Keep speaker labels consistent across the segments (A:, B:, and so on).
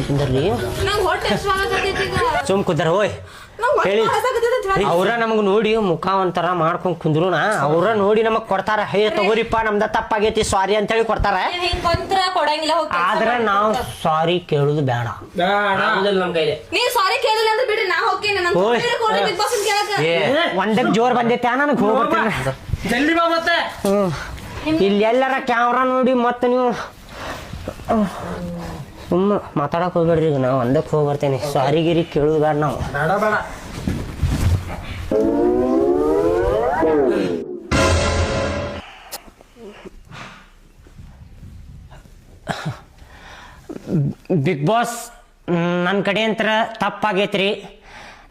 A: ಕುಂದರ್ಲಿ ಸುಮ್ ಕುಂದರ್ ಹೋಯ್ ಹೇಳಿ ಅವ್ರ ನಮಗ್ ನೋಡಿ ಮುಖ ಒಂಥರ ಮಾಡ್ಕೊಂಡ್ ಕುಂದ್ರುನ ಅವ್ರ ನೋಡಿ ನಮಗ್ ಕೊಡ್ತಾರ ಹೇ ತಗೋರಿಪ್ಪ ನಮ್ದ ತಪ್ಪಾಗೈತಿ ಸಾರಿ ಅಂತ ಹೇಳಿ ಕೊಡ್ತಾರ ಆದ್ರ ನಾವ್ ಸಾರಿ ಕೇಳುದು ಬೇಡ ಒಂದಕ್ ಜೋರ್ ಬಂದೈತೆ ನನಗ್ ಹೋಗ್ಬರ್ತೇನೆ ಇಲ್ಲಿ ಎಲ್ಲಾರ ಕ್ಯಾಮ್ರಾ ನೋಡಿ ಮತ್ತ ನೀವು ಸುಮ್ಮ ಮಾತಾಡಕ್ ಹೋಗ್ಬೇಡ್ರಿ ಈಗ ನಾವು ಒಂದಕ್ಕೆ ಹೋಗಿ ಬರ್ತೇನೆ ಸಾರಿ ಗಿರಿ ಕೇಳುದು ಬೇಡ ನಾವು ಬಿಗ್ ಬಾಸ್ ನನ್ನ ಕಡೆ ಅಂತ ತಪ್ಪಾಗೈತ್ರಿ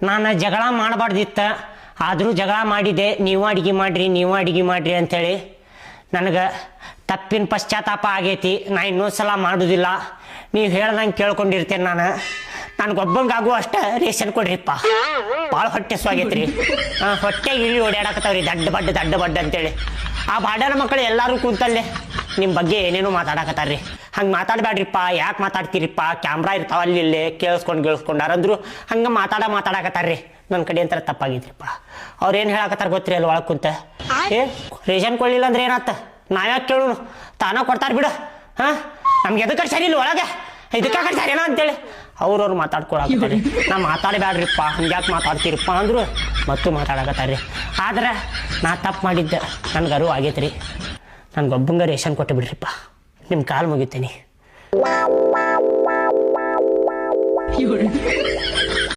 A: ನಾನು ಜಗಳ ಮಾಡಬಾರ್ದಿತ್ತ ಆದರೂ ಜಗಳ ಮಾಡಿದೆ ನೀವು ಅಡಿಗೆ ಮಾಡ್ರಿ ಅಂಥೇಳಿ ನನಗೆ ತಪ್ಪಿನ ಪಶ್ಚಾತ್ತಾಪ ಆಗೈತಿ ನಾ ಇನ್ನೊಂದು ಸಲ ಮಾಡೋದಿಲ್ಲ ನೀವು ಹೇಳ್ದಂಗೆ ಕೇಳ್ಕೊಂಡಿರ್ತೇನೆ ನನಗೊಬ್ಬಂಗಾಗುವ ಅಷ್ಟ ರೇಷನ್ ಕೊಡ್ರಿಪ್ಪ ಭಾಳ ಹೊಟ್ಟೆ ಸ್ವಾಗೈತ್ರಿ ಹೊಟ್ಟೆಗೆ ಇಲ್ಲಿ ಓಡಾಡಕತ್ತಾವ್ರಿ ದಡ್ಡ ಬಡ್ಡ ಅಂತೇಳಿ ಆ ಬಾಡನ ಮಕ್ಕಳು ಎಲ್ಲರೂ ಕೂತಲ್ಲೇ ನಿಮ್ಮ ಬಗ್ಗೆ ಏನೇನೋ ಮಾತಾಡಕತ್ತಾರ್ರಿ ಹಂಗೆ ಮಾತಾಡಬೇಡ್ರಿಪ್ಪ ಯಾಕೆ ಮಾತಾಡ್ತೀರಿಪ್ಪ ಕ್ಯಾಮ್ರಾ ಇರ್ತಾವ ಅಲ್ಲಿ ಇಲ್ಲೇ ಕೇಳಿಸ್ಕೊಂಡಾರಂದ್ರು ಹಂಗೆ ಮಾತಾಡಕತ್ತಾರ್ರಿ ನನ್ನ ಕಡೆ ಅಂತ ತಪ್ಪಾಗಿದ್ರಿಪ್ಪ ಅವ್ರು ಏನು ಹೇಳಕತ್ತಾರ ಗೊತ್ತಿರಿ ಅಲ್ಲಿ ಒಳಗೆ ಕುಂತ ರೇಷನ್ ಕೊಡ್ಲಿಲ್ಲ ಅಂದ್ರೆ ಏನಾತ ನಾವ್ಯಾಕೆ ಕೇಳು ತಾನ ಕೊಡ್ತಾರ ಬಿಡು ನಮ್ಗೆ ಎದಕ್ಕೆ ಸರಿ ಇಲ್ಲ ಒಳಗೆ ಇದಕ್ಕೆ ಸರಿನಾ ಅಂತೇಳಿ ಅವ್ರವ್ರು ಮಾತಾಡ್ಕೊಳಕತ್ತಾರೆ ನಾ ಮಾತಾಡಬೇಡ್ರಿಪ್ಪ ಹಂಗ್ಯಾಕೆ ಮಾತಾಡ್ತೀರಪ್ಪ ಅಂದ್ರು ಮತ್ತು ಮಾತಾಡಕತ್ತಾರ್ರಿ ಆದ್ರೆ ನಾ ತಪ್ಪು ಮಾಡಿದ್ದೆ ನನ್ಗೆ ಅರಿವು ಆಗೈತ್ರಿ ನನ್ಗೊಬ್ಬಂಗ ರೇಷನ್ ಕೊಟ್ಟು ಬಿಡ್ರಿಪ್ಪ ನಿಮ್ಮ ಕಾಲು ಮುಗಿತೀನಿ